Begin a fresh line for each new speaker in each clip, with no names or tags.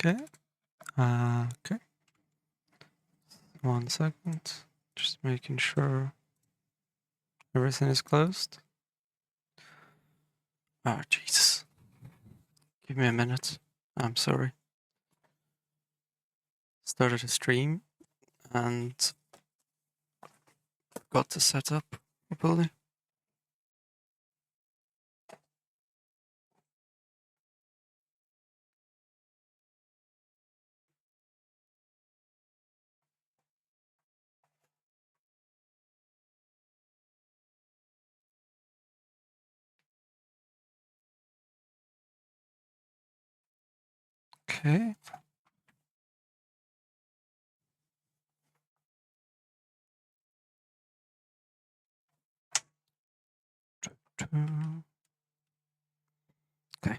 Okay. Okay. 1 second. Just making sure everything is closed. Oh, Jesus. Give me a minute. I'm sorry. Started a stream and got to set up properly. Okay. Okay.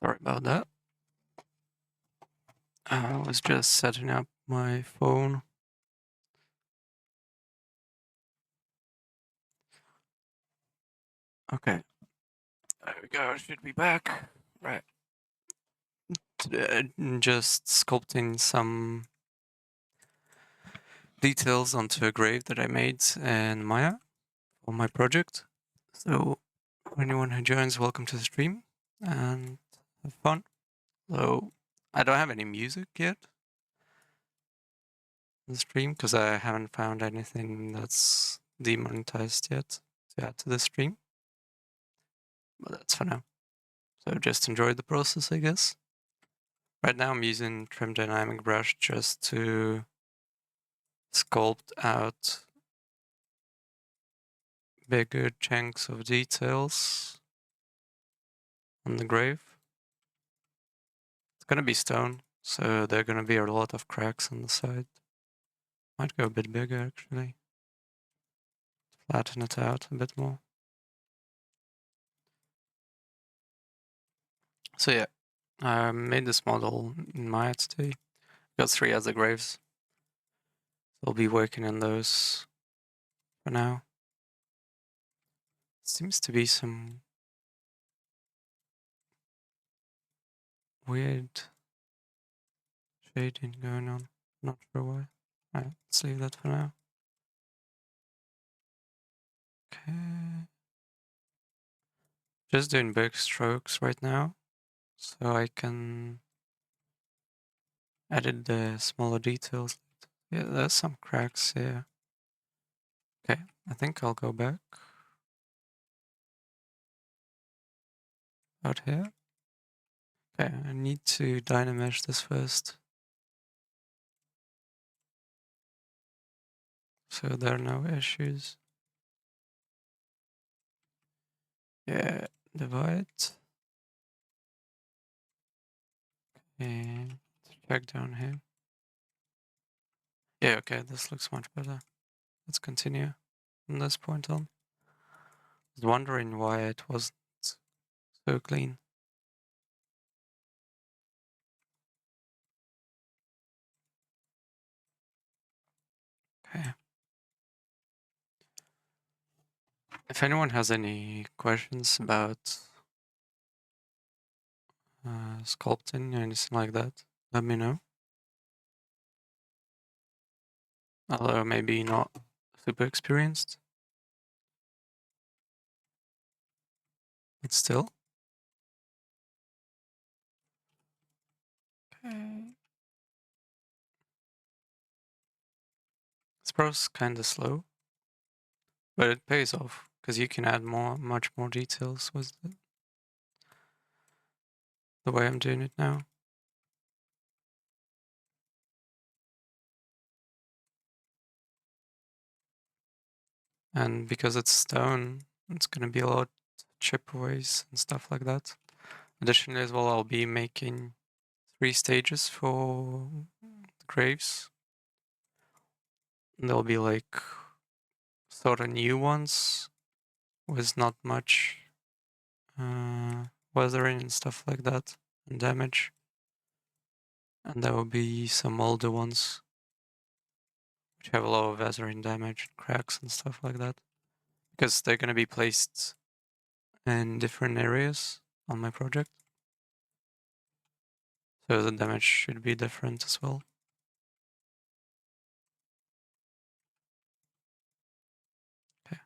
Sorry about that. I was just setting up my phone. Okay. There we go. I should be back. Right. Just sculpting some details onto a grave that I made in Maya for my project. So, for anyone who joins, welcome to the stream and have fun. So, I don't have any music yet on the stream because I haven't found anything that's demonetized yet to add to the stream. But that's for now. So just enjoy the process, I guess. Right now I'm using Trim Dynamic Brush just to sculpt out bigger chunks of details on the grave. It's gonna be stone, so there are gonna be a lot of cracks on the side. Might go a bit bigger actually. Flatten it out a bit more. So yeah, I made this model in Maya today. Got 3 other graves. I'll be working on those for now. Seems to be some weird shading going on. Not sure why. Alright, let's leave that for now. Okay. Just doing big strokes right now, so I can edit the smaller details. Yeah, there's some cracks here. Okay, I think I'll go back out here. Okay, I need to dynamesh this first, so there are no issues. Yeah, divide. And check down here. Yeah, okay, this looks much better. Let's continue from this point on. I was wondering why it wasn't so clean. Okay. If anyone has any questions about sculpting or anything like that, let me know. Although maybe not super experienced, but still. Okay. This process kind of slow, but it pays off because you can add much more details with it. The way I'm doing it now. And because it's stone, it's going to be a lot of chipways and stuff like that. Additionally as well, I'll be making 3 stages for the graves. And there'll be like sort of new ones with not much weathering and stuff like that and damage. And there will be some older ones which have a lot of weathering damage, cracks and stuff like that. Because they're going to be placed in different areas on my project. So the damage should be different as well. Okay.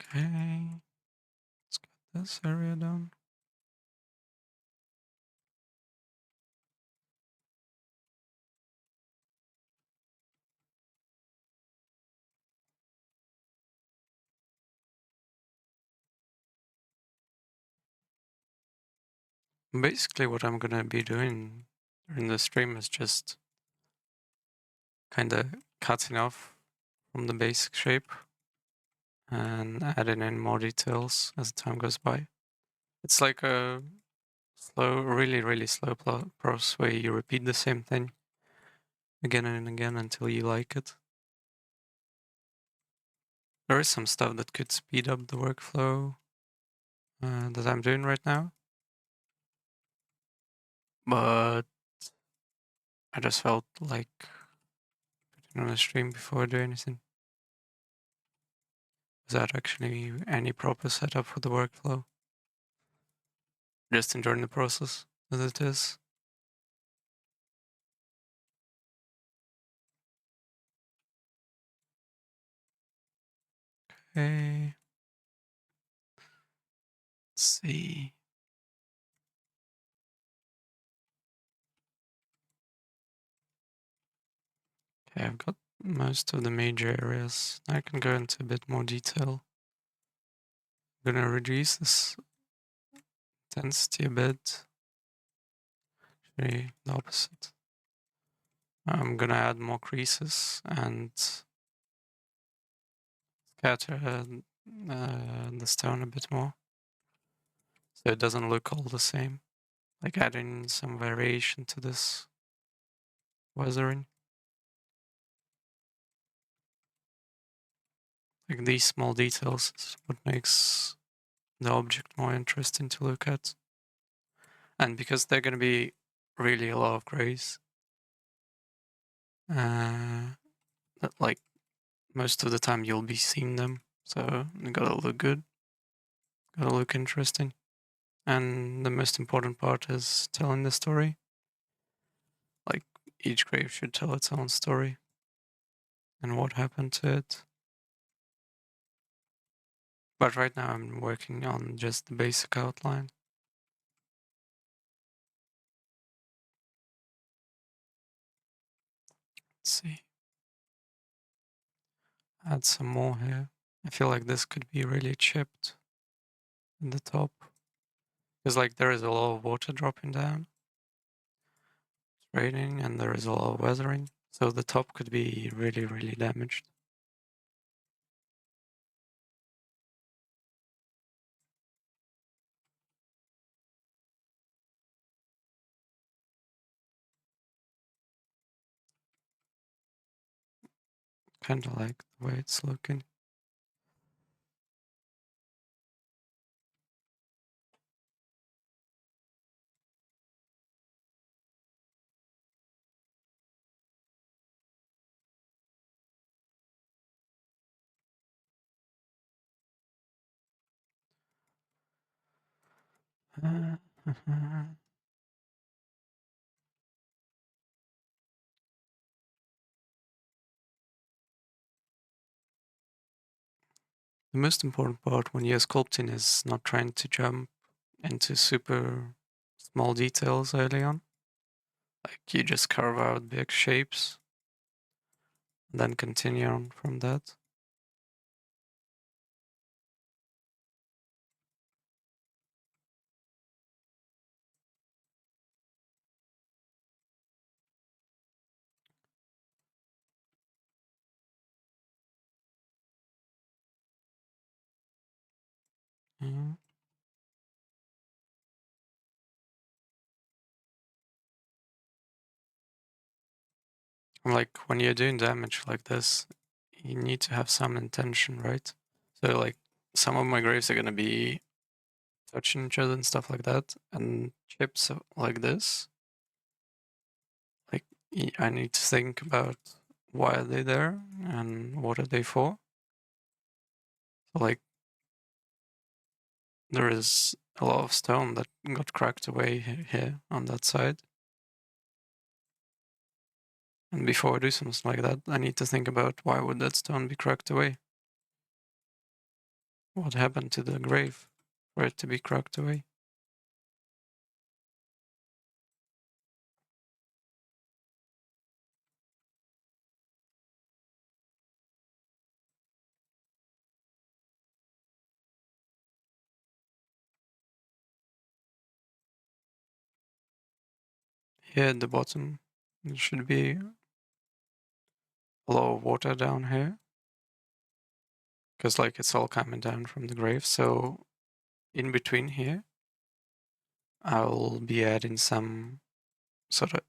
Okay. Let's get this area done. Basically, what I'm gonna be doing during the stream is just kind of cutting off from the basic shape and adding in more details as time goes by. It's like a slow, really slow process where you repeat the same thing again and again until you like it. There is some stuff that could speed up the workflow that I'm doing right now, but I just felt like putting on a stream before I do anything without actually any proper setup for the workflow. Just enjoying the process as it is. Okay. Let's see. Okay, I've got most of the major areas. I can go into a bit more detail. I'm gonna reduce this intensity a bit. Actually, the opposite. I'm gonna add more creases and scatter the stone a bit more, so it doesn't look all the same. Like adding some variation to this weathering. Like these small details is what makes the object more interesting to look at. And because they're going to be really a lot of grays, like most of the time you'll be seeing them, so they gotta look good, gotta look interesting. And the most important part is telling the story. Like each grave should tell its own story and what happened to it. But right now I'm working on just the basic outline. Let's see. Add some more here. I feel like this could be really chipped in the top. Because like there is a lot of water dropping down. It's raining and there is a lot of weathering. So the top could be really damaged. Kinda like the way it's looking. The most important part when you're sculpting is not trying to jump into super small details early on. Like you just carve out big shapes and then continue on from that. Yeah. Like when you're doing damage like this, you need to have some intention, right? So like some of my graves are gonna be touching each other and stuff like that, and chips like this. Like I need to think about why are they there and what are they for. So like there is a lot of stone that got cracked away here on that side. And before I do something like that, I need to think about why would that stone be cracked away? What happened to the grave for it to be cracked away? Here at the bottom, there should be a lot of water down here. Because like it's all coming down from the grave. So in between here, I'll be adding some sort of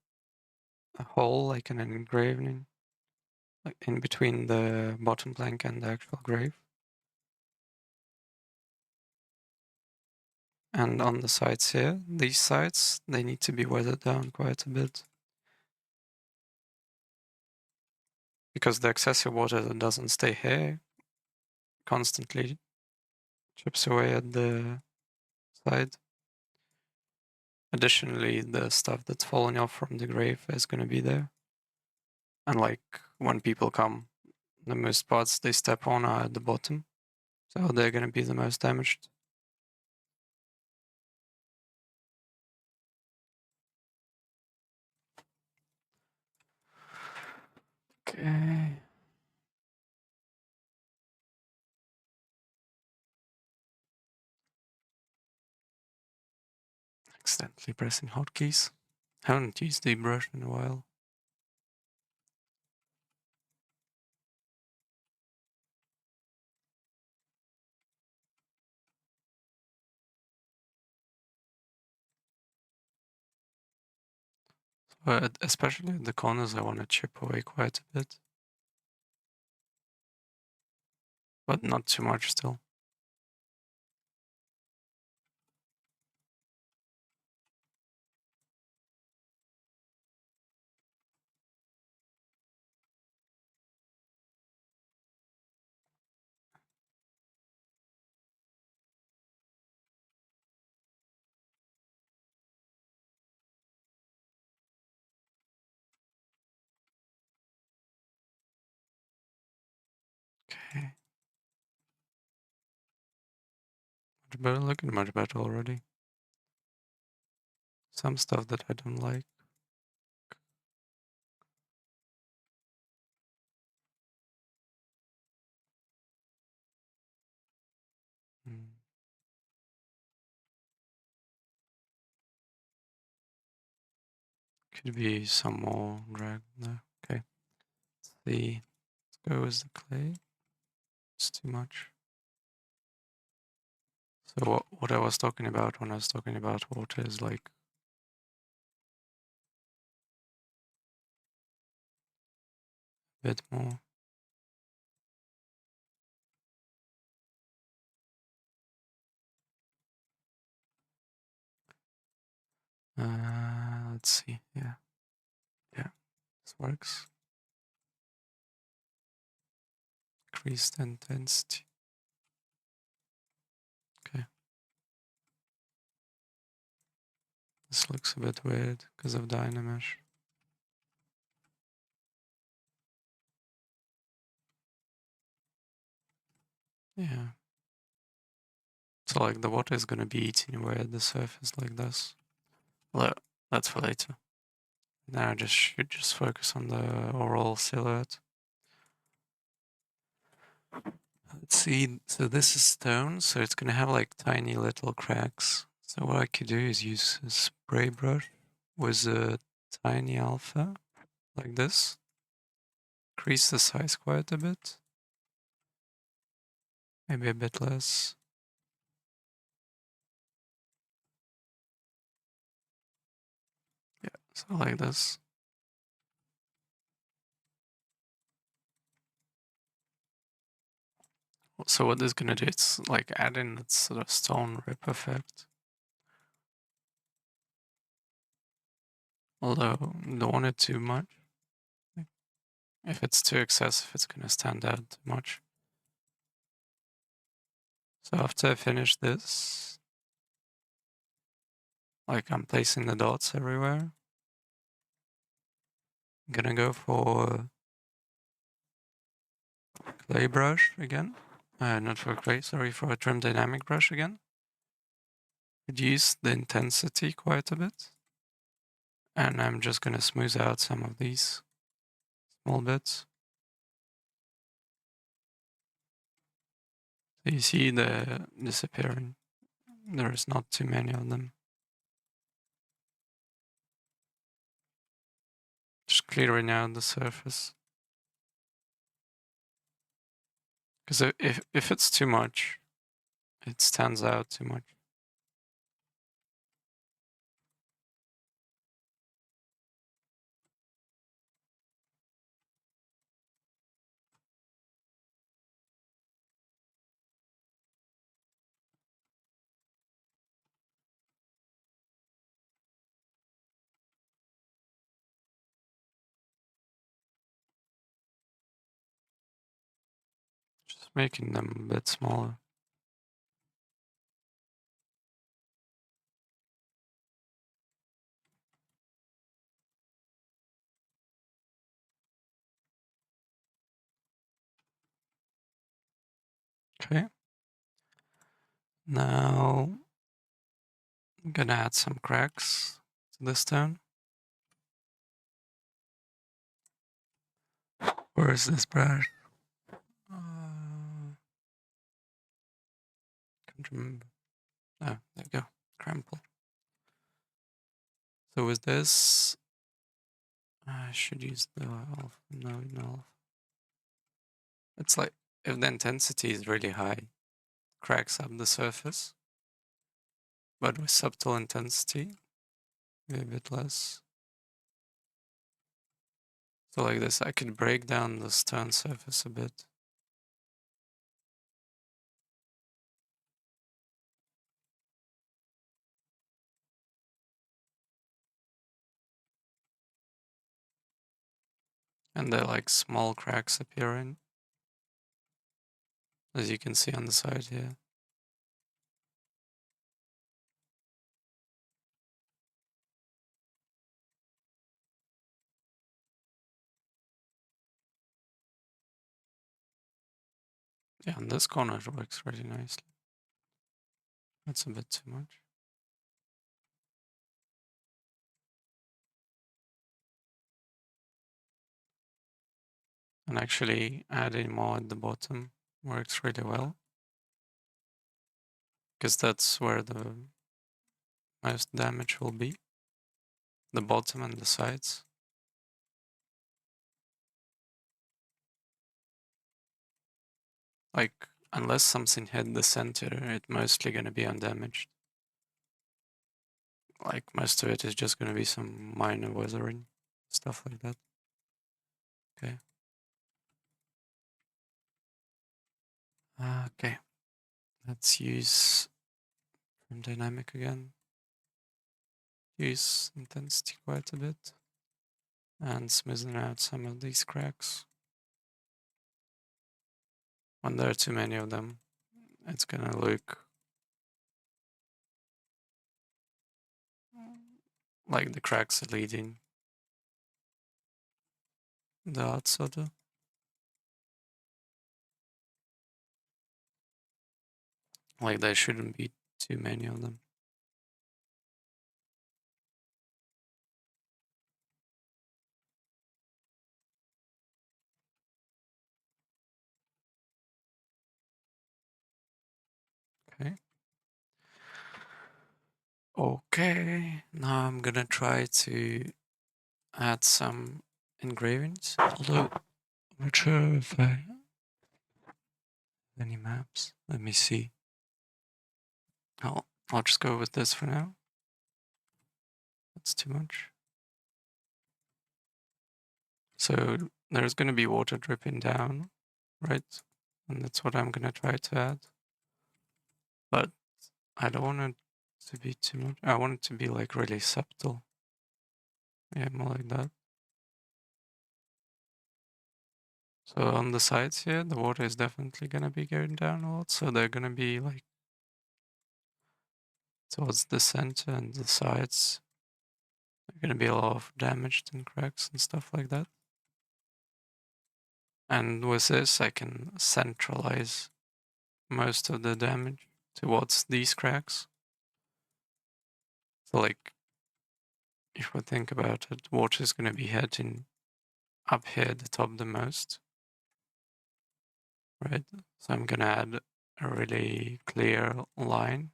a hole, like an engraving, like in between the bottom plank and the actual grave. And on the sides here, these sides, they need to be weathered down quite a bit. Because the excessive water that doesn't stay here constantly chips away at the side. Additionally, the stuff that's falling off from the grave is going to be there. And like when people come, the most parts they step on are at the bottom. So they're going to be the most damaged. Okay. Accidentally pressing hotkeys. Haven't used ZBrush in a while. But especially at the corners, I want to chip away quite a bit. But not too much still. Okay. Much better, looking much better already. Some stuff that I don't like. Hmm. Could be some more drag there. Okay. Let's see. Let's go with the clay. It's too much. So what I was talking about when I was talking about water is like a bit more. Let's see. Yeah. This works. Increase the intensity. Okay. This looks a bit weird because of Dynamesh. Yeah. So like the water is gonna be eating away at the surface like this. Well, that's for later. Now I should just focus on the overall silhouette. Let's see. So this is stone, so it's gonna have like tiny little cracks. So what I could do is use a spray brush with a tiny alpha, like this. Increase the size quite a bit. Maybe a bit less. Yeah, so like this. So what this is gonna do, it's like add in that sort of stone rip effect. Although, don't want it too much. If it's too excessive, it's gonna stand out too much. So after I finish this, like I'm placing the dots everywhere, I'm gonna go for clay brush again. Not for clay, sorry, for a trim dynamic brush again. Reduce the intensity quite a bit. And I'm just gonna smooth out some of these small bits. So you see the disappearing. There is not too many of them. Just clearing out the surface. Because if it's too much, it stands out too much. Just making them a bit smaller. Okay. Now I'm gonna add some cracks to the stone. Where is this brush? Can't remember. Oh, there you go. Crumple. So with this, I should use the alpha. No. It's like if the intensity is really high, cracks up the surface. But with subtle intensity, maybe a bit less. So like this, I could break down the stone surface a bit. And there are like small cracks appearing, as you can see on the side here. Yeah, and this corner works really nicely. That's a bit too much. And actually adding more at the bottom works really well. Because that's where the most damage will be. The bottom and the sides. Like, unless something hit the center, it's mostly gonna be undamaged. Like, most of it is just gonna be some minor weathering, stuff like that. Okay. Okay. Let's use trim dynamic again. Use intensity quite a bit. And smoothen out some of these cracks. When there are too many of them, it's gonna look like the cracks are leading the outside. Like there shouldn't be too many of them. Okay. Okay, now I'm gonna try to add some engravings. Although I'm not sure if I have any maps. Let me see. I'll just go with this for now. That's too much. So there's gonna be water dripping down, right? and that's what I'm gonna try to add. But I don't want it to be too much. I want it to be like really subtle. Yeah, more like that. So on the sides here, the water is definitely gonna be going down a lot. So they're gonna be like towards the center and the sides. There's gonna be a lot of damaged and cracks and stuff like that. And with this, I can centralize most of the damage towards these cracks. So like, if we think about it, water is gonna be heading up here at the top the most, right? So I'm gonna add a really clear line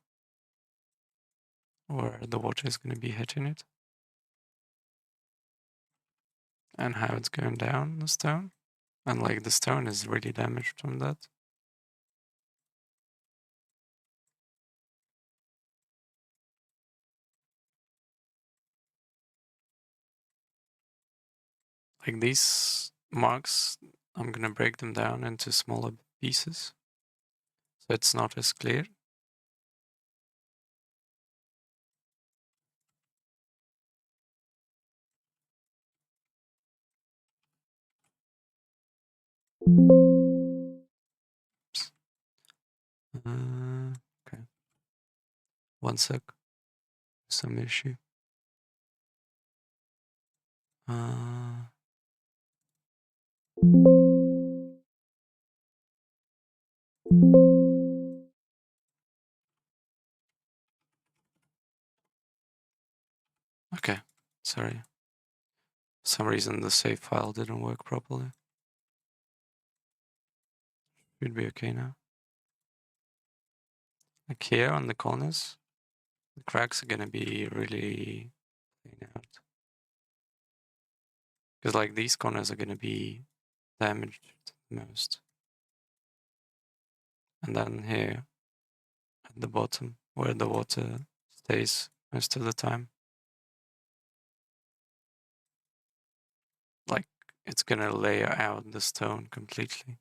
where the water is gonna be hitting it, and how it's going down the stone. And like the stone is really damaged from that. Like these marks, I'm gonna break them down into smaller pieces, so it's not as clear. Okay. One sec. Some issue. Okay. Sorry. For some reason the save file didn't work properly. Should be okay now. Like here on the corners, the cracks are gonna be really clean out. Because like these corners are gonna be damaged the most. And then here at the bottom, where the water stays most of the time, like it's gonna layer out the stone completely.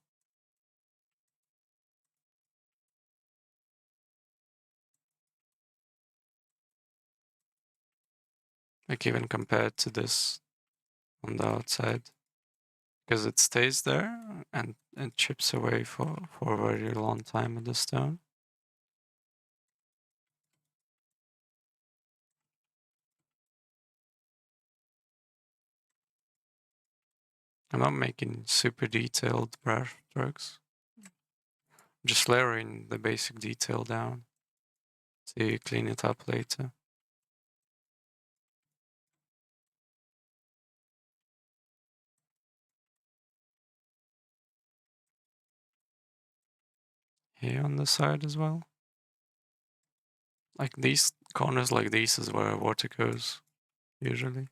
Like even compared to this on the outside, because it stays there and it chips away for a very long time at the stone. I'm not making super detailed brush strokes. Just layering the basic detail down to clean it up later. Here on the side as well. Like these corners like these is where water goes, usually.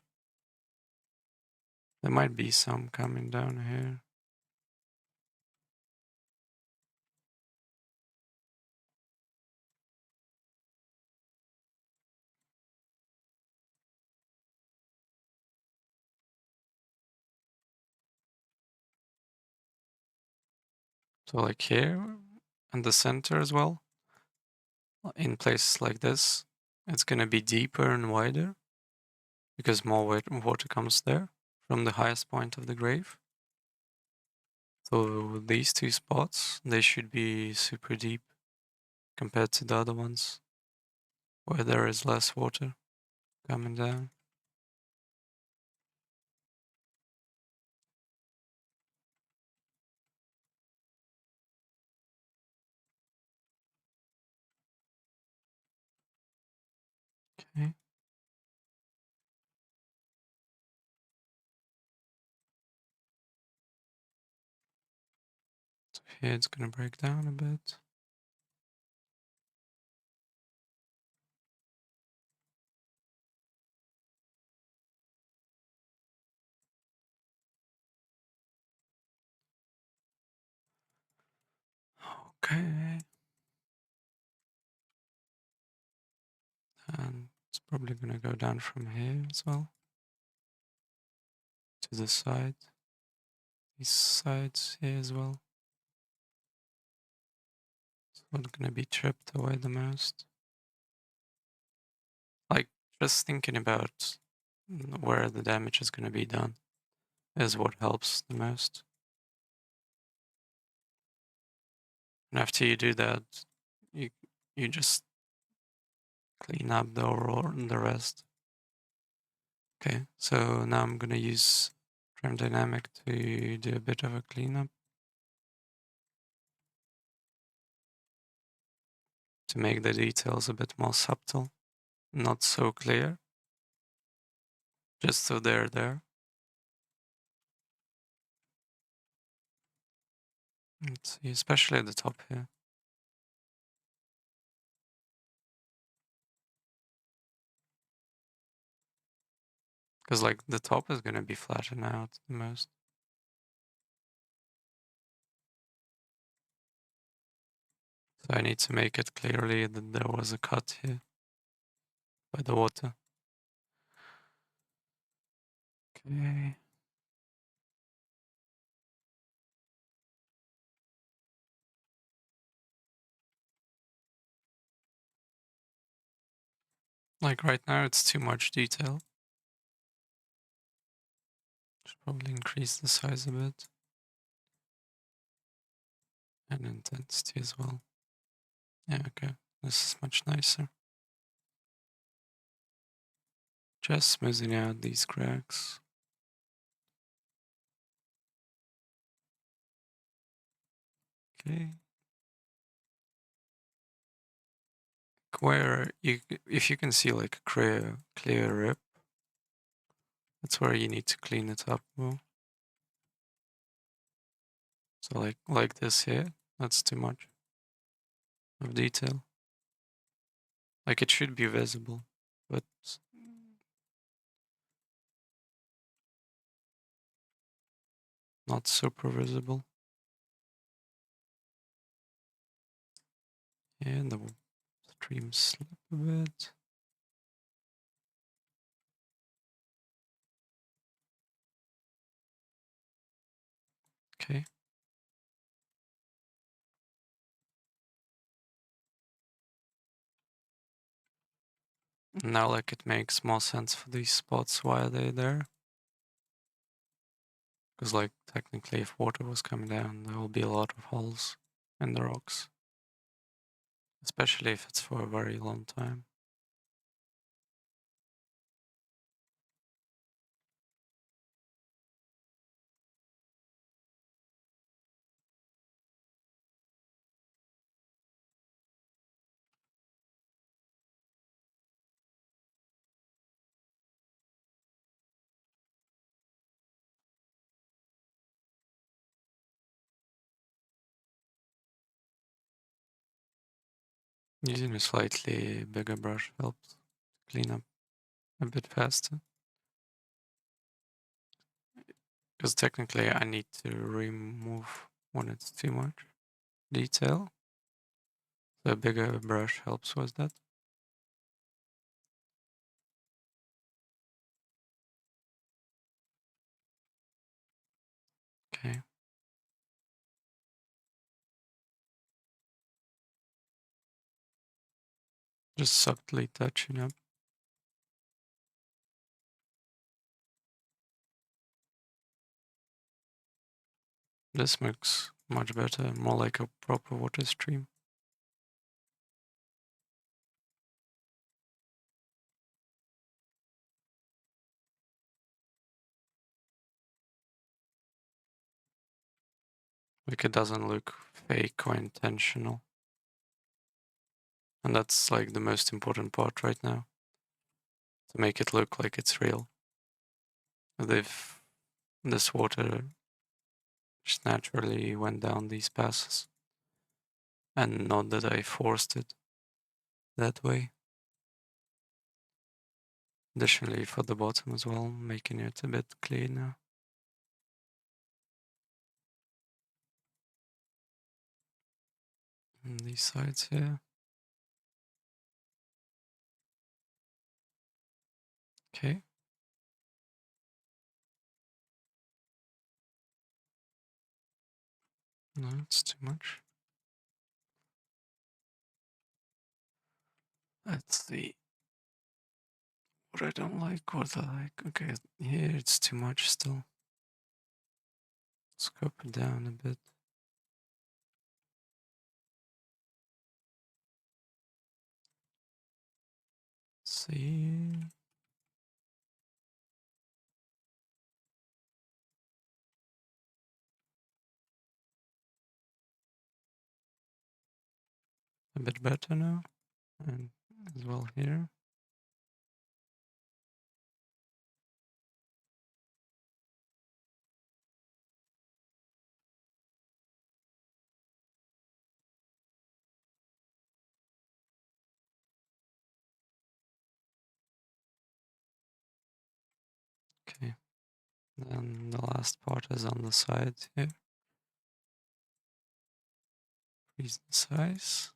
There might be some coming down here. So like here in the center as well, in places like this, it's gonna be deeper and wider because more water comes there from the highest point of the grave. So these two spots, they should be super deep compared to the other ones where there is less water coming down. Okay. So here it's gonna break down a bit. Okay. And it's probably gonna go down from here as well. To the side. These sides here as well. what's gonna be chipped away the most. Like, just thinking about where the damage is gonna be done is what helps the most. And after you do that, you just clean up the overall and the rest. Okay, so now I'm gonna use Frame Dynamic to do a bit of a cleanup, to make the details a bit more subtle, not so clear, just so they're there. Let's see, especially at the top here. Because like the top is gonna be flattened out the most. So I need to make it clearly that there was a cut here by the water. Okay. Like right now it's too much detail. Should probably increase the size a bit. And intensity as well. Yeah, okay. This is much nicer. Just smoothing out these cracks. Okay. Where you, if you can see like a clear rip, that's where you need to clean it up more. So like this here, that's too much of detail. Like it should be visible, but not super visible. Yeah, and the stream slip a bit. Okay. Now like it makes more sense for these spots, why are they there? Because like technically if water was coming down, there will be a lot of holes in the rocks. Especially if it's for a very long time. Using a slightly bigger brush helps clean up a bit faster. Because technically I need to remove when it's too much detail. So a bigger brush helps with that. Okay. Just subtly touching up. This looks much better, more like a proper water stream. Like it doesn't look fake or intentional. And that's like the most important part right now. To make it look like it's real. If this water just naturally went down these passes. And not that I forced it that way. Additionally for the bottom as well, making it a bit cleaner. And these sides here. Okay. No, it's too much. Let's see. What I don't like, what I like. Okay, here it's too much still. Scope it down a bit. See. A bit better now. And as well here. Okay. Then the last part is on the side here. Increase the size.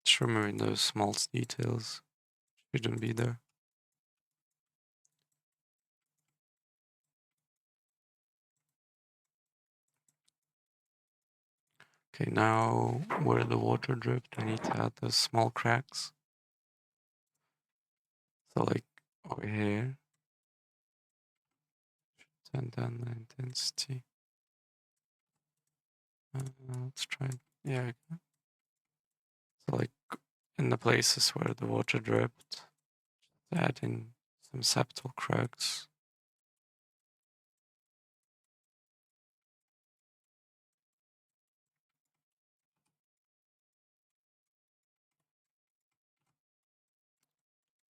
Just removing those small details. Shouldn't be there. Okay, now where the water dripped, I need to add those small cracks. So like over here, turn down the intensity. Let's try it. Yeah. So like in the places where the water dripped, add in some septal cracks.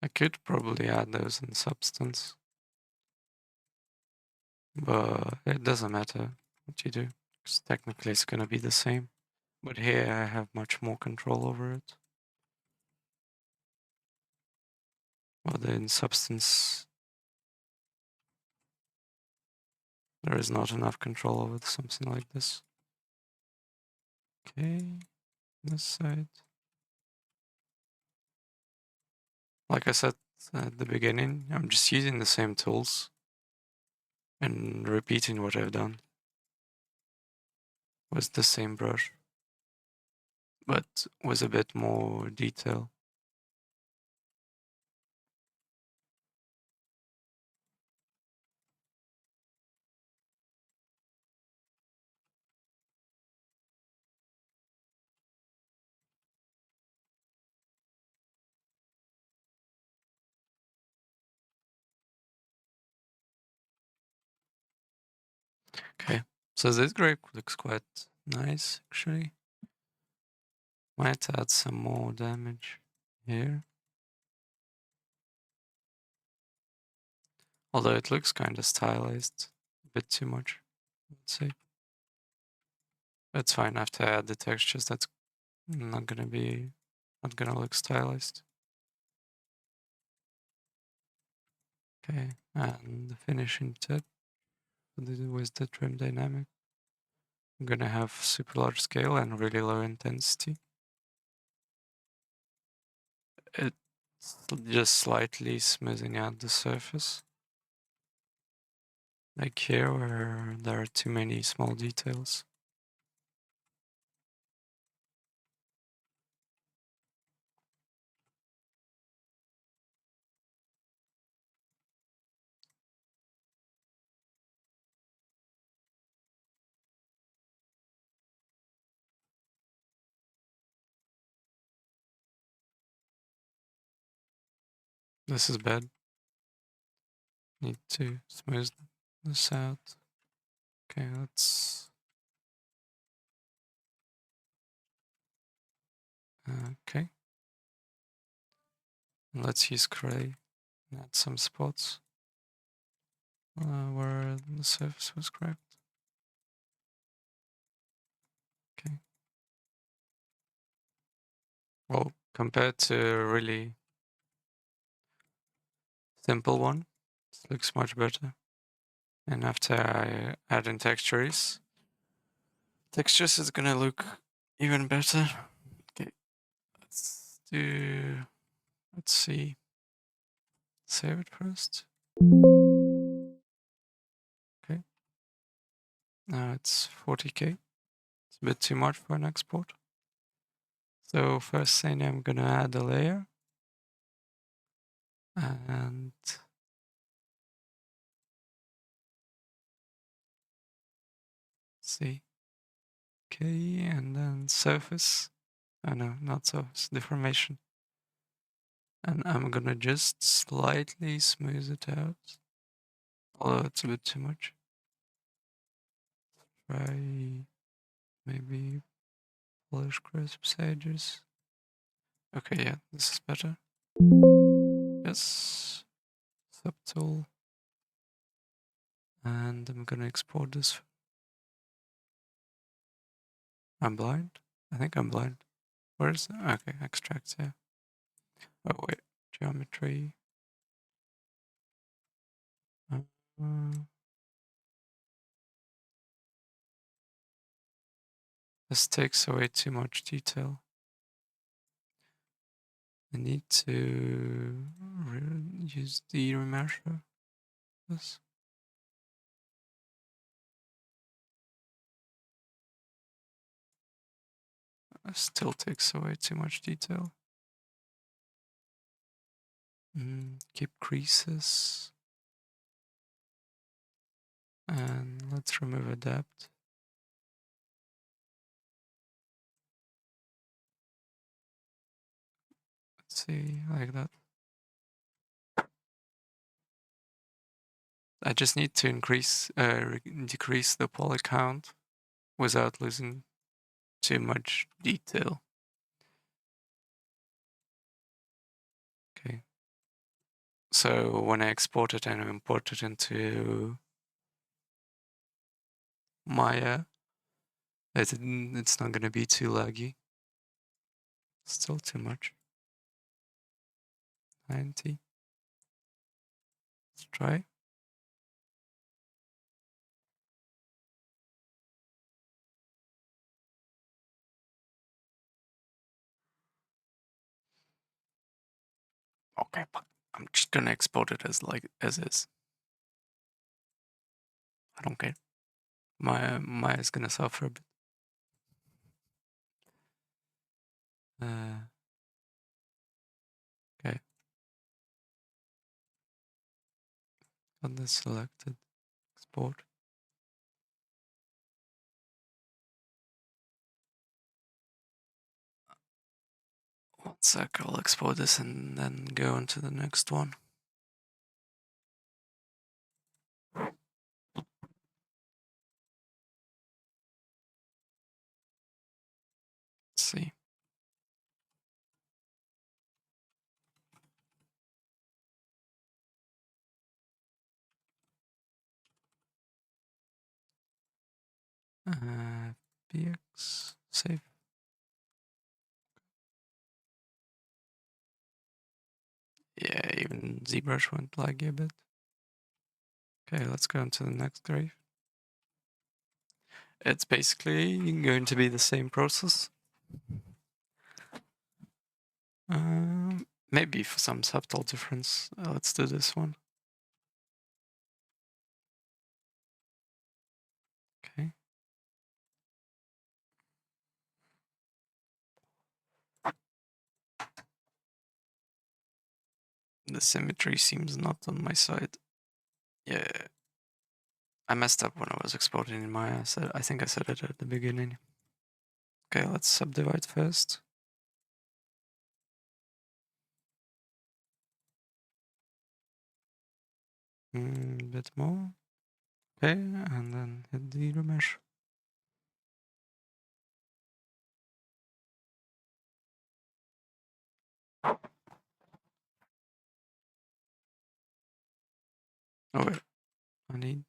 I could probably add those in substance, but it doesn't matter what you do, because technically it's gonna be the same. But here I have much more control over it. But in substance, there is not enough control over something like this. Okay, this side. Like I said at the beginning, I'm just using the same tools and repeating what I've done with the same brush, but with a bit more detail. Okay, so this grape looks quite nice actually. Might add some more damage here. Although it looks kind of stylized, a bit too much, let's say. That's fine, after I add the textures, that's not gonna look stylized. Okay, and the finishing tip with the trim dynamic. I'm gonna have super large scale and really low intensity. It's just slightly smoothing out the surface. Like here where there are too many small details. This is bad. Need to smooth this out. Okay, let's... Okay. Let's use gray and add some spots where the surface was cracked. Okay. Well, compared to a really simple one, this looks much better. And after I add in textures is gonna look even better. Okay, let's see. Save it first. Now it's 40k. It's a bit too much for an export. So first thing, I'm gonna add a layer. And see. Okay, and then surface. Oh no, not surface, deformation. And I'm gonna just slightly smooth it out. Although it's a bit too much. Try maybe polish crisp edges. Okay, yeah, this is better. Yes. Subtool. And I'm gonna export this. I'm blind? I think I'm blind. Where is it? Okay, extract, yeah. Oh wait, geometry. This takes away too much detail. I need to use the remeasure. This. It still takes away too much detail. Keep creases. And let's remove a depth. Let's see, like that. I just need to decrease the poly count without losing too much detail. Okay. So when I export it and import it into Maya, it's not going to be too laggy. Still too much. 90. Let's try. Okay, but I'm just gonna export it as is. I don't care. Maya's gonna suffer a bit. Okay. Got this selected. Export. One sec, I'll export this and then go on to the next one. Let's see. PX, save. Yeah, even ZBrush went laggy a bit. Okay, let's go on to the next grave. It's basically going to be the same process. Maybe for some subtle difference, let's do this one. Okay. The symmetry seems not on my side. Yeah. I messed up when I was exporting in Maya. I think I said it at the beginning. Okay, let's subdivide first. A bit more. Okay, and then hit the remesh. Oh wait, I need...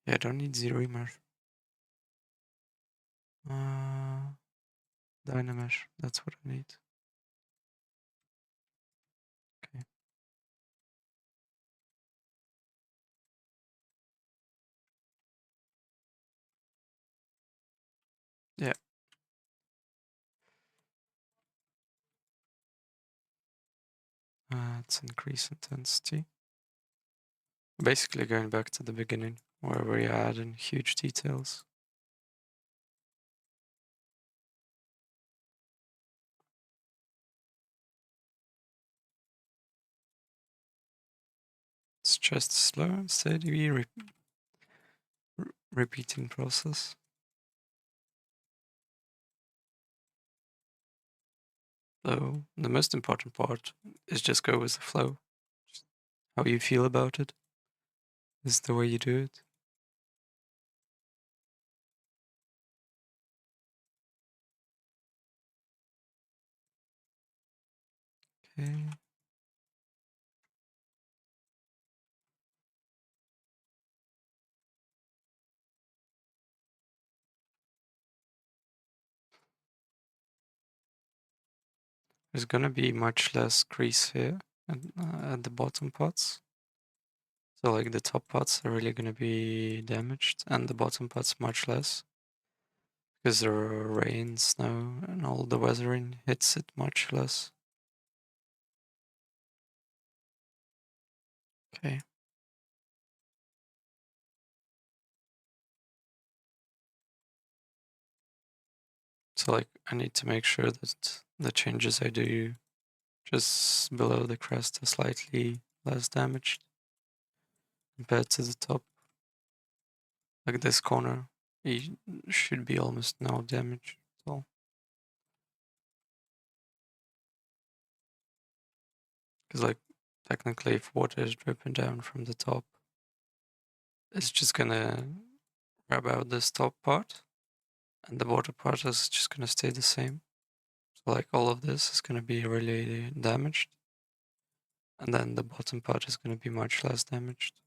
Yeah, I don't need the remesh. Dynamesh, that's what I need. Okay. Yeah. Let's increase intensity. Basically going back to the beginning, where we add in huge details. It's just slow and steady repeating process. So the most important part is just go with the flow. Just how you feel about it is the way you do it. Okay. There's gonna be much less crease here at the bottom parts. So like the top parts are really gonna be damaged and the bottom parts much less. Because the rain, snow and all the weathering hits it much less. Okay. So like I need to make sure that the changes I do just below the crest are slightly less damaged compared to the top. Like this corner, it should be almost no damage at all. Because like technically if water is dripping down from the top, it's just gonna rub out this top part and the water part is just gonna stay the same. So like all of this is gonna be really damaged. And then the bottom part is gonna be much less damaged.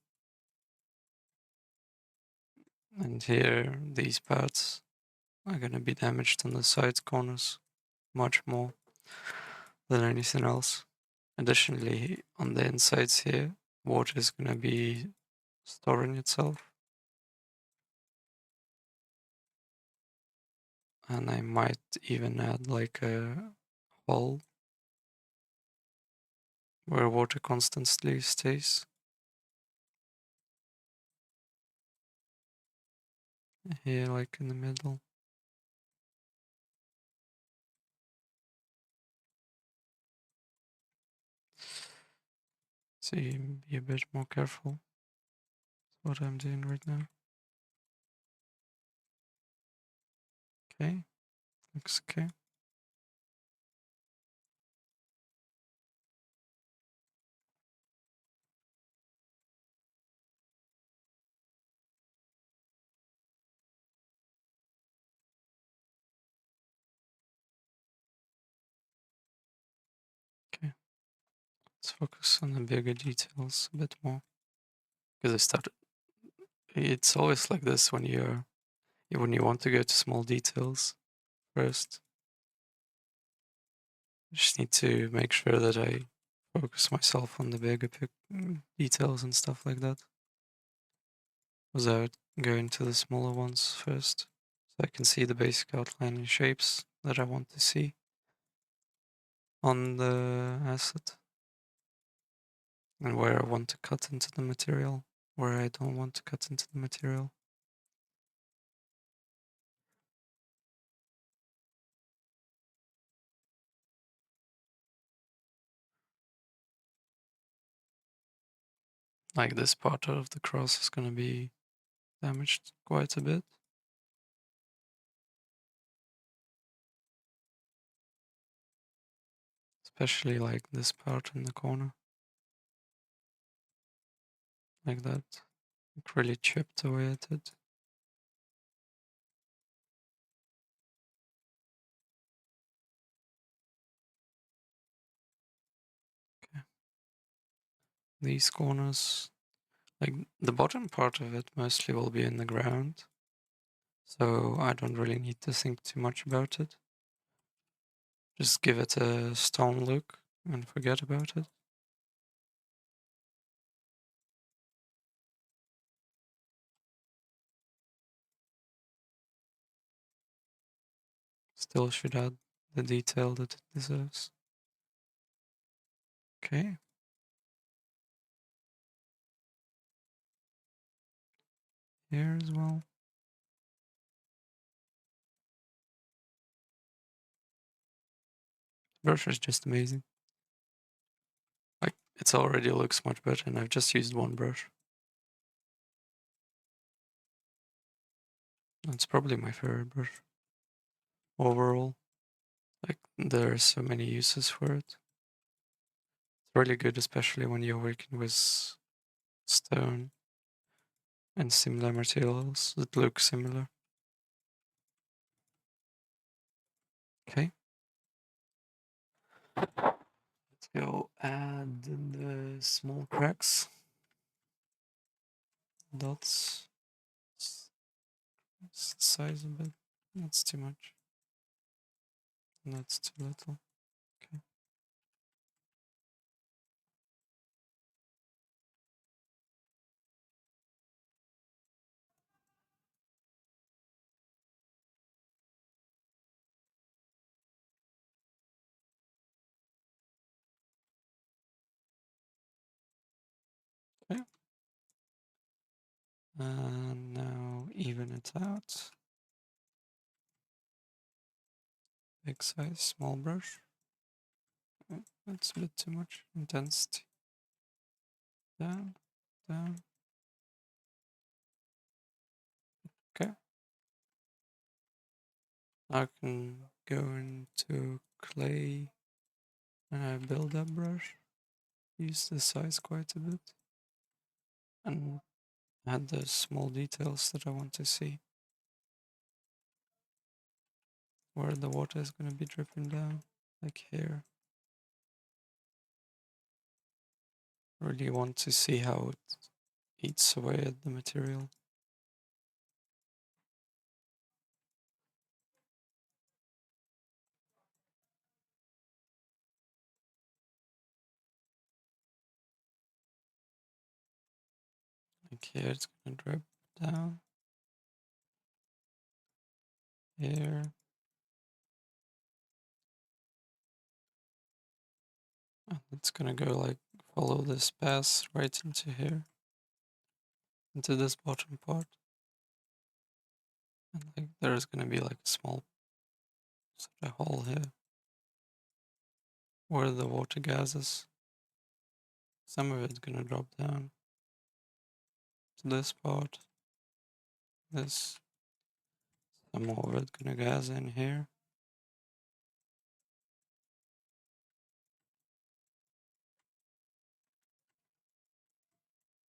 And here, these parts are gonna be damaged on the side corners much more than anything else. Additionally, on the insides here, water is gonna be storing itself. And I might even add like a hole where water constantly stays. Here, like in the middle. So you be a bit more careful. That's what I'm doing right now. Okay, looks okay. Okay, let's focus on the bigger details a bit more. Because I started, it's always like this when you want to go to small details first. I just need to make sure that I focus myself on the bigger details and stuff like that, without going to the smaller ones first, so I can see the basic outline and shapes that I want to see on the asset, and where I want to cut into the material, where I don't want to cut into the material. Like this part of the cross is going to be damaged quite a bit. Especially like this part in the corner. Like that. It really chipped away at it. Okay. These corners, like the bottom part of it mostly will be in the ground. So I don't really need to think too much about it. Just give it a stone look and forget about it. Still should add the detail that it deserves. Okay. here as well. Brush is just amazing. Like, it already looks much better, and I've just used one brush. That's probably my favorite brush overall. Like, there are so many uses for it. It's really good, especially when you're working with stone and similar materials that look similar. Okay. Let's go add the small cracks. Dots. Size a bit. That's too much. That's too little. Okay. Okay. And now even it out. Big size, small brush. That's a bit too much intensity. Down, down. Okay. I can go into clay build up brush. Use the size quite a bit. And add the small details that I want to see. Where the water is going to be dripping down, like here. Really want to see how it eats away at the material. Like here, it's gonna drip down. Here. And it's gonna go like, follow this path right into here. Into this bottom part. And like, there's gonna be like a small sort of hole here. Where the water gases. Some of it's gonna drop down to this part. This. Some more of it gonna gas in here.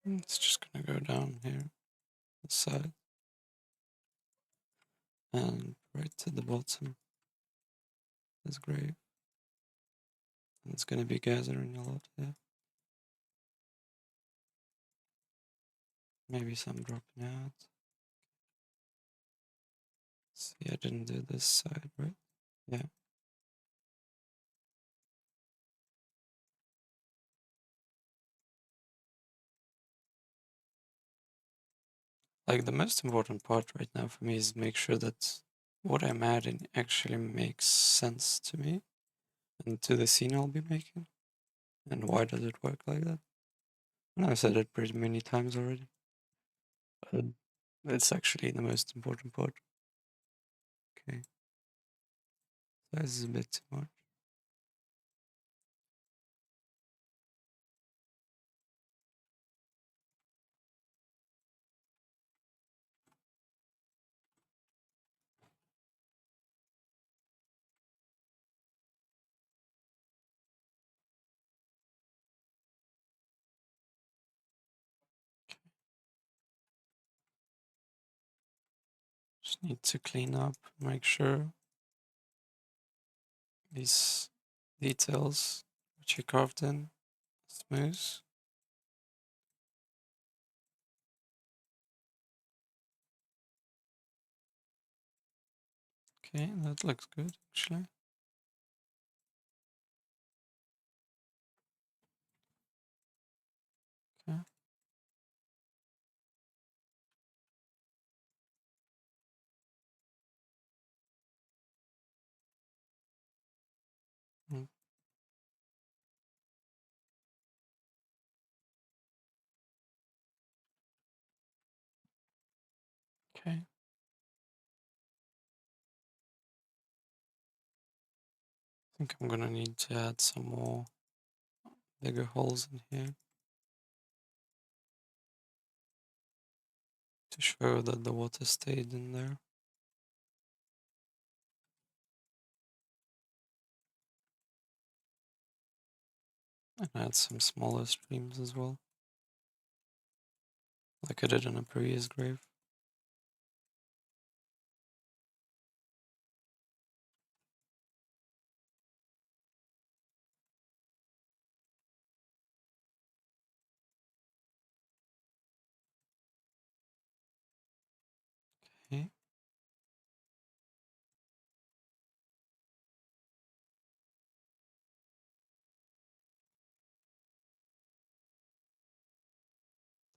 And it's just gonna go down here, this side. And right to the bottom is grave. And it's gonna be gathering a lot here. Maybe some dropping out. See, I didn't do this side, right? Yeah. Like, the most important part right now for me is make sure that what I'm adding actually makes sense to me and to the scene I'll be making. And why does it work like that? And I've said it pretty many times already. But it's actually the most important part. Okay. Size is a bit too much. Just need to clean up, make sure these details which you carved in smooth. Okay, that looks good actually. Okay. Mm. Okay. I think I'm gonna need to add some more bigger holes in here to show that the water stayed in there. And add some smaller streams as well, like I did in a previous grave. Okay.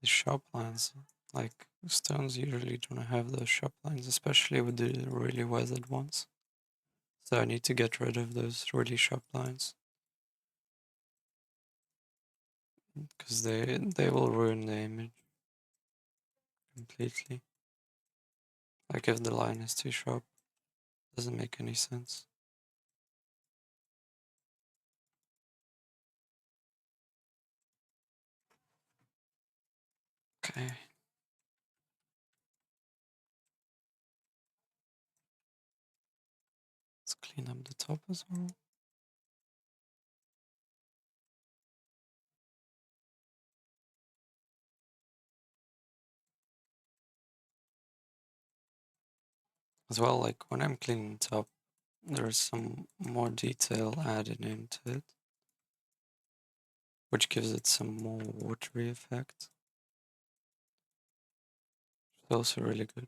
The sharp lines, like stones usually don't have those sharp lines, especially with the really weathered ones. So I need to get rid of those really sharp lines, because they will ruin the image completely. Like if the line is too sharp, doesn't make any sense. Okay. Let's clean up the top as well. As well, like when I'm cleaning the top, there's some more detail added into it, which gives it some more watery effect. It's also really good.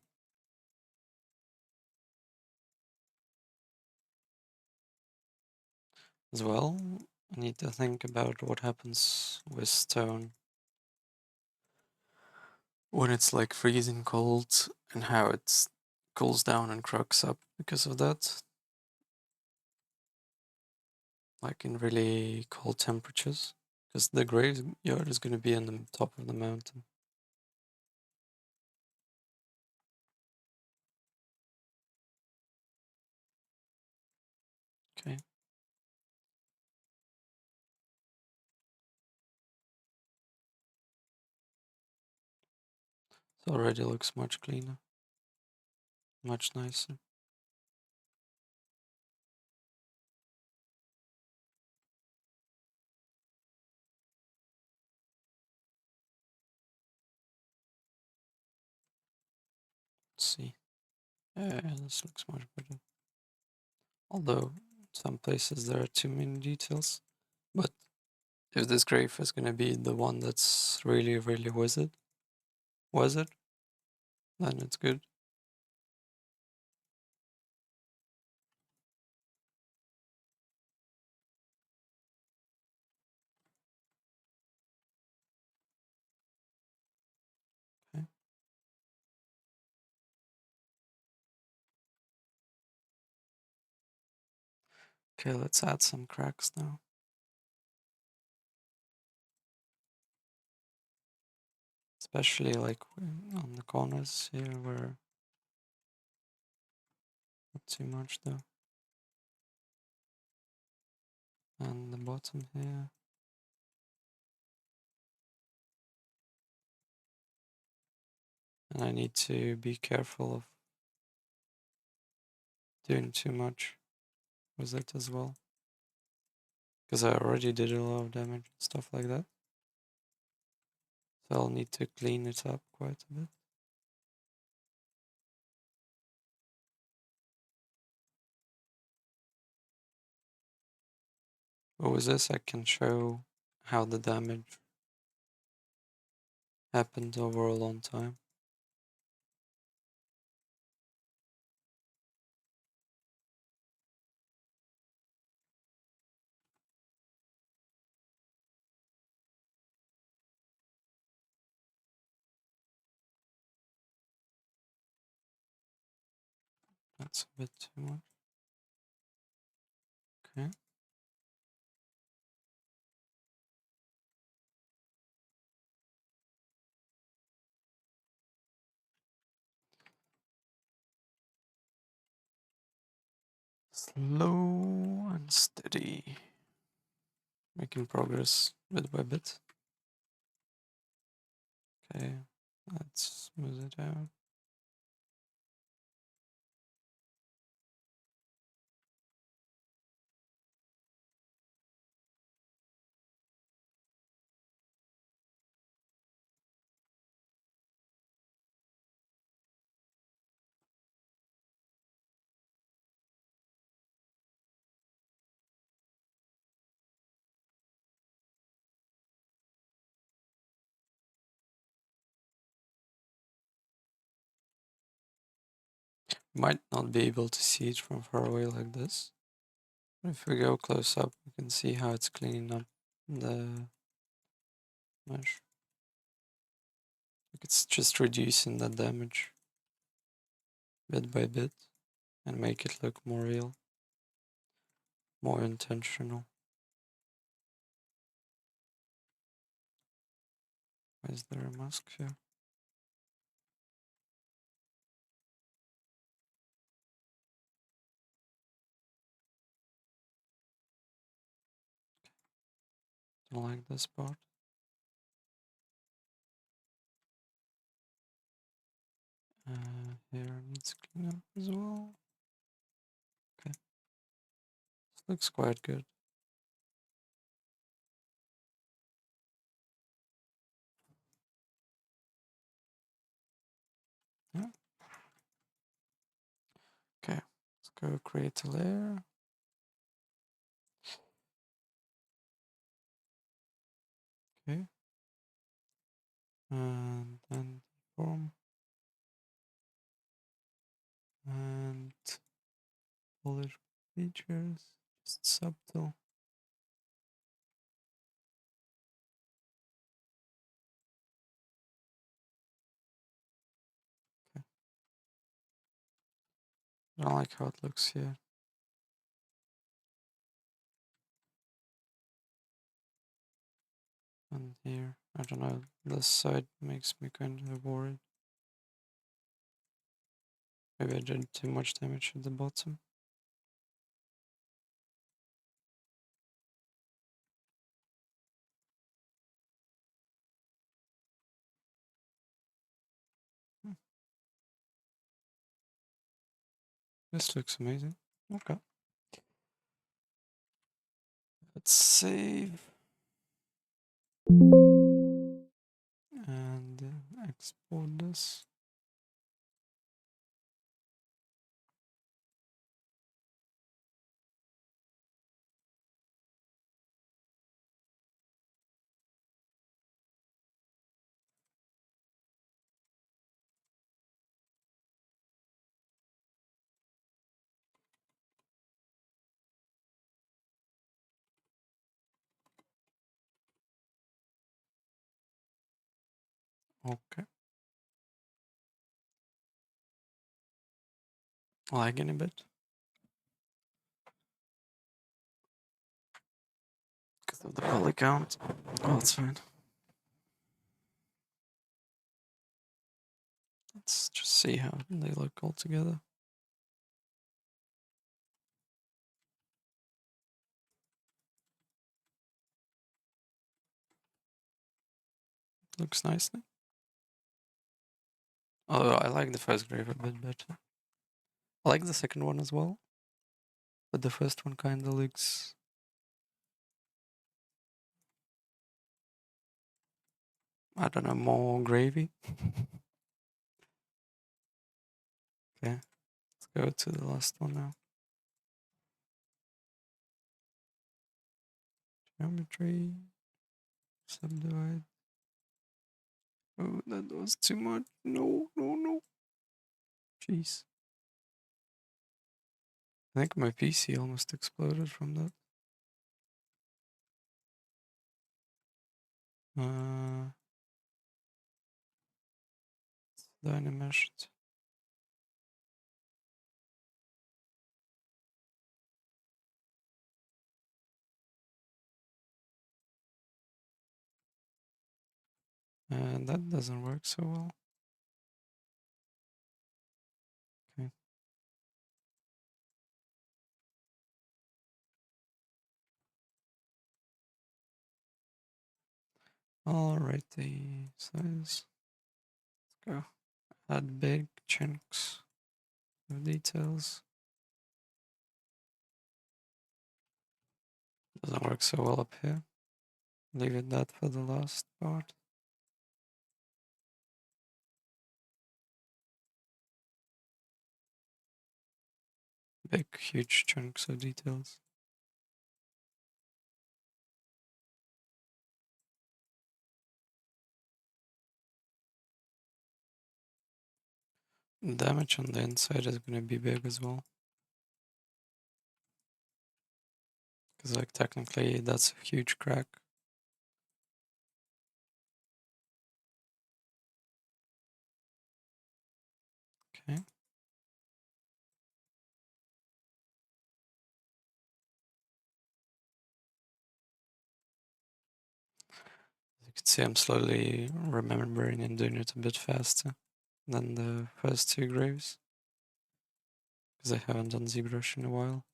As well, I need to think about what happens with stone when it's like freezing cold and how it cools down and cracks up because of that. Like in really cold temperatures, because the graveyard is going to be on the top of the mountain. Okay. It already looks much cleaner, much nicer. Let's see. Yeah, this looks much better. Although some places there are too many details. But if this grave is going to be the one that's really, really wizard, then it's good. Okay. Okay, let's add some cracks now. Especially like on the corners here where not too much though. And the bottom here. And I need to be careful of doing too much with it as well. Because I already did a lot of damage and stuff like that. So I'll need to clean it up quite a bit. But with this I can show how the damage happened over a long time. That's a bit too much. Okay. Slow and steady. Making progress bit by bit. Okay, let's smooth it out. Might not be able to see it from far away like this. But if we go close up, we can see how it's cleaning up the mesh. Like it's just reducing the damage bit by bit and make it look more real, more intentional. Why is there a mask here? Don't like this part. Here needs clean up as well. Okay. This looks quite good. Yeah. Okay, let's go create a layer. Okay. And then form. And polish features. Just subtle. Okay. I don't like how it looks here. And here, I don't know, this side makes me kind of worried. Maybe I did too much damage at the bottom. This looks amazing. Okay. Let's save. And export this. Okay. Lagging a bit. Because of the poly count. Oh, that's fine. Let's just see how they look all together. Looks nicely. Although I like the first grave a bit better. I like the second one as well. But the first one kind of looks... I don't know, more gravy. Okay, let's go to the last one now. Geometry. Subdivide. Oh, that was too much. No, no, no. Jeez. I think my PC almost exploded from that. Dynameshed. And that doesn't work so well. Okay. Alrighty, size. Let's go. Add big chunks of details. Doesn't work so well up here. Leave it that for the last part. Big, huge chunks of details. Damage on the inside is gonna be big as well. Because like technically that's a huge crack. Okay. As you can see, I'm slowly remembering and doing it a bit faster than the first two graves. Because I haven't done ZBrush in a while.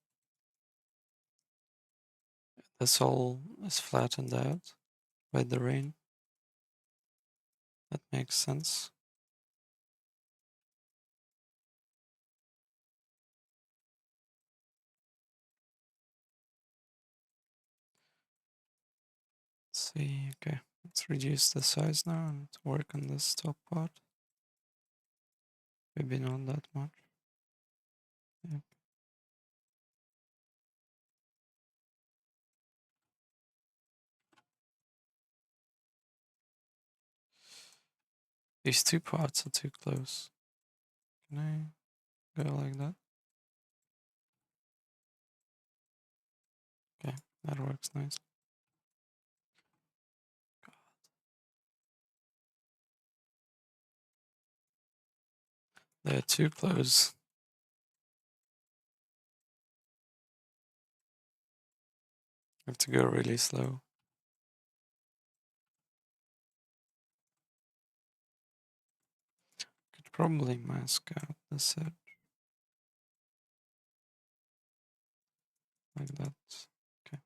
This all is flattened out by the rain. That makes sense. Let's see, okay. Let's reduce the size now and work on this top part. Maybe not that much. Yep. These two parts are too close. Can I go like that? Okay, that works nice. They're too close. I have to go really slow. Could probably mask out this edge. Like that. Okay.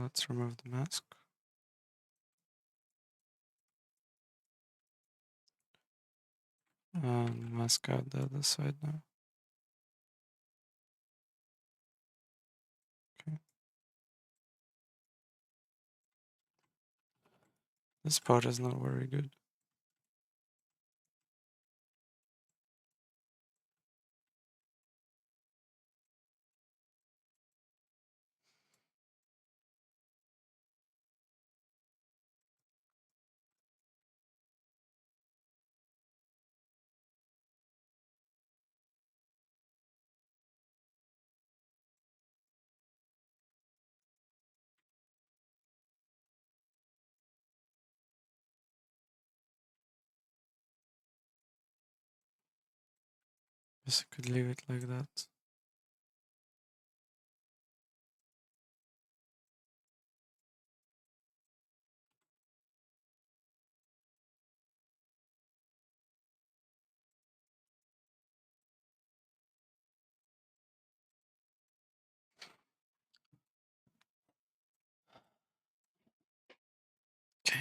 Let's remove the mask. And mask out the other side now. Okay. This part is not very good. Guess I could leave it like that. Okay.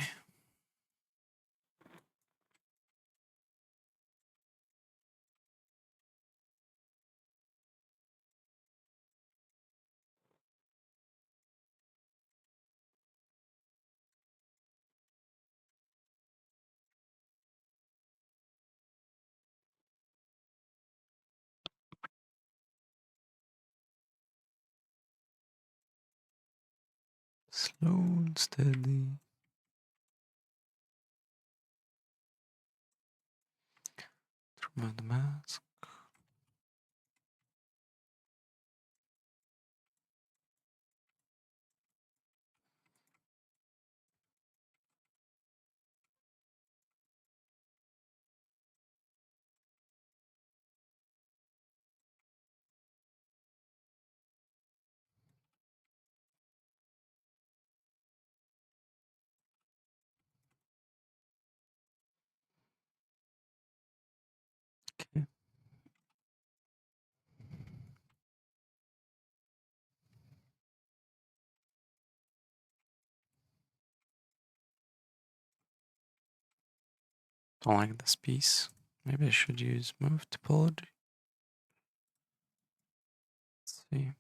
Slow and steady. Remove the mask. Don't like this piece. Maybe I should use move topology. Let's see.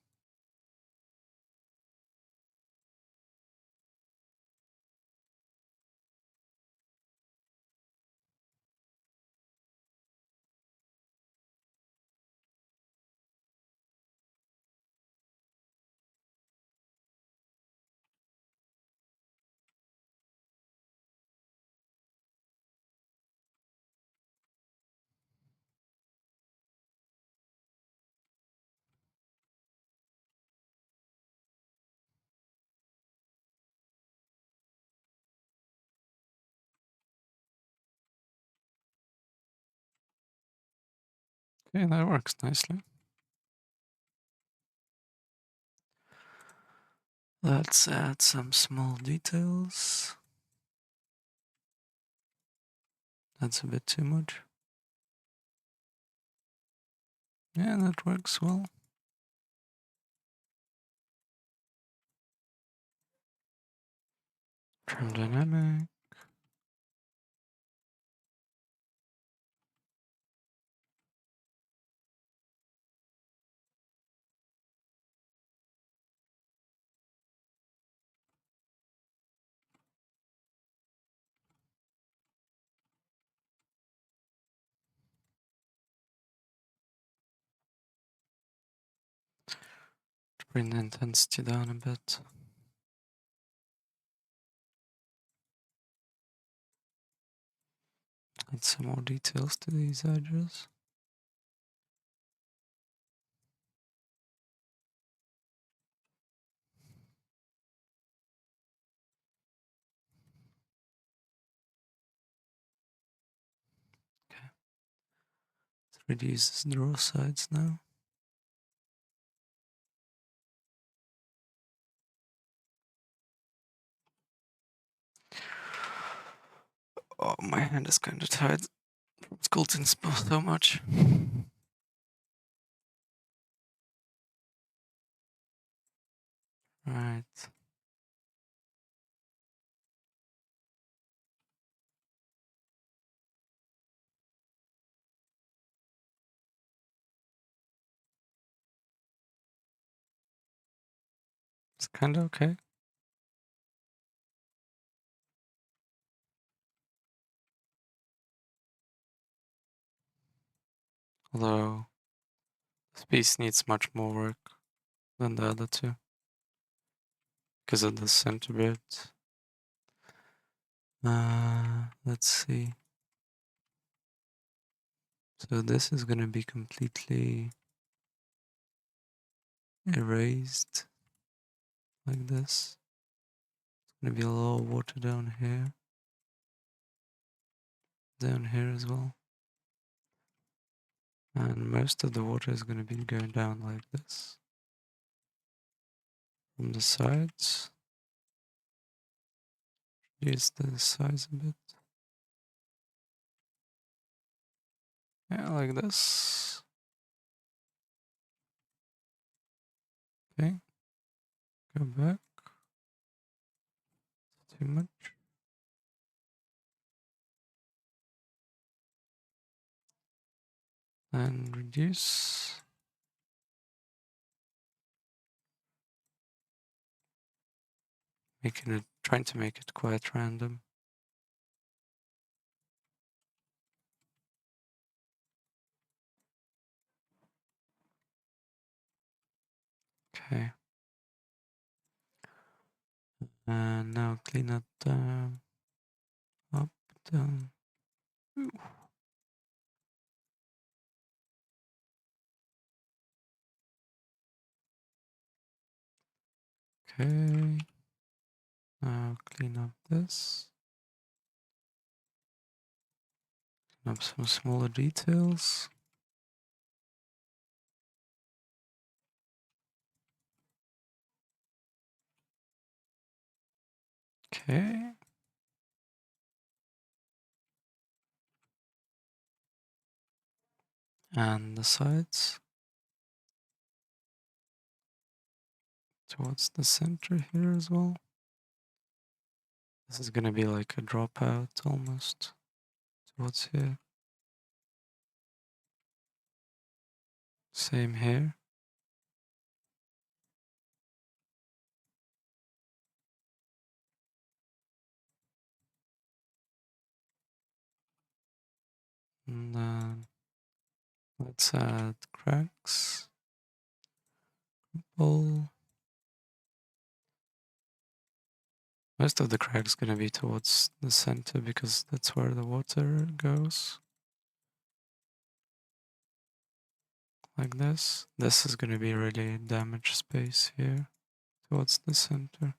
Okay, that works nicely. Let's add some small details. That's a bit too much. Yeah, that works well. Trim dynamic. To bring the intensity down a bit. Add some more details to these edges. Okay. Let's reduce this draw sides now. Oh, my hand is kind of tired from sculpting so much. Right. It's kind of okay. Although this piece needs much more work than the other two because of the center bit. Let's see. So this is gonna be completely erased like this. It's gonna be a little water down here as well. And most of the water is gonna be going down like this. From the sides. Reduce the size a bit. Yeah, like this. Okay. Go back. Too much. And reduce. Trying to make it quite random. Okay. And now clean up down, up, down. Ooh. Okay. Now clean up this. Clean up some smaller details. Okay. And the sides towards the center here as well. This is gonna be like a dropout almost towards here. Same here. And then let's add cracks. Pull. Most of the cracks gonna be towards the center because that's where the water goes. Like this. This is gonna be really damaged space here towards the center.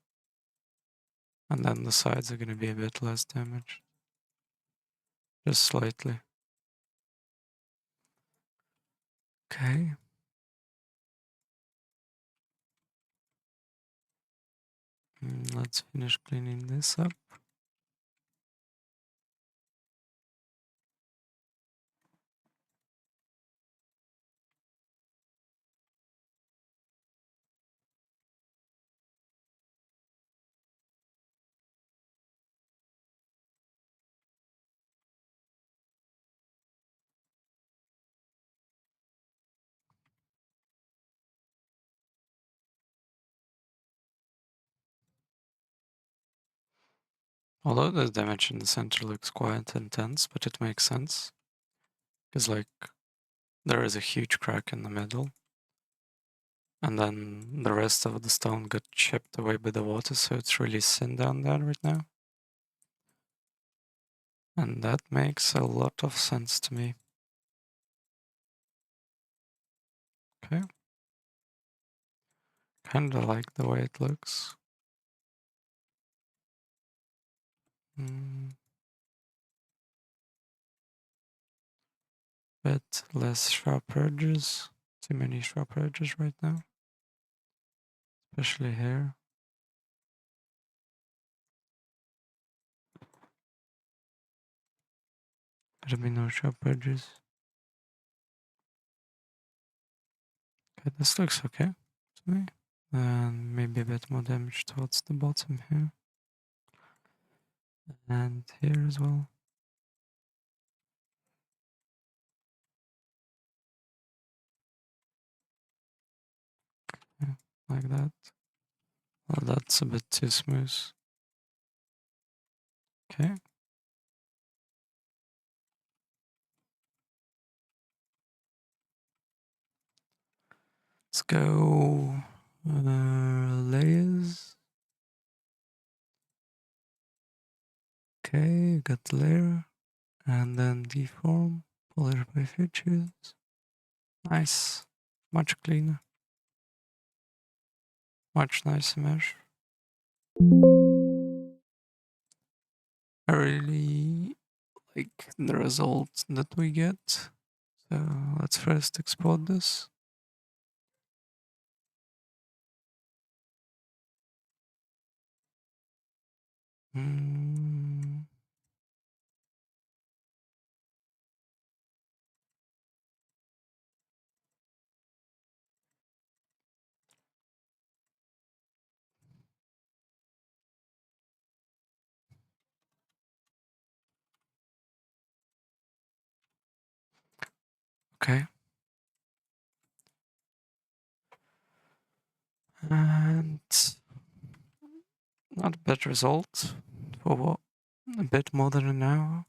And then the sides are gonna be a bit less damaged. Just slightly. Okay. Let's finish cleaning this up. Although the damage in the center looks quite intense, but it makes sense. Because, like, there is a huge crack in the middle. And then the rest of the stone got chipped away by the water, so it's really thin down there right now. And that makes a lot of sense to me. Okay. Kinda like the way it looks. But less sharp edges. Too many sharp edges right now. Especially here. Gotta be no sharp edges. Okay, this looks okay to me. And maybe a bit more damage towards the bottom here. And here as well. Yeah, like that. Well, that's a bit too smooth. Okay. Let's go layers. Okay, got the layer. And then deform, polar by features. Nice. Much cleaner. Much nicer mesh. I really like the result that we get. So let's first export this. Okay. And not a bad result for a bit more than an hour.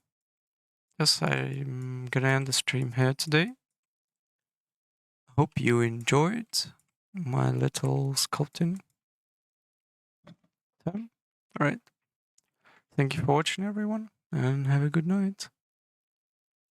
Yes, I'm gonna end the stream here today. Hope you enjoyed my little sculpting time. Alright. Thank you for watching, everyone, and have a good night.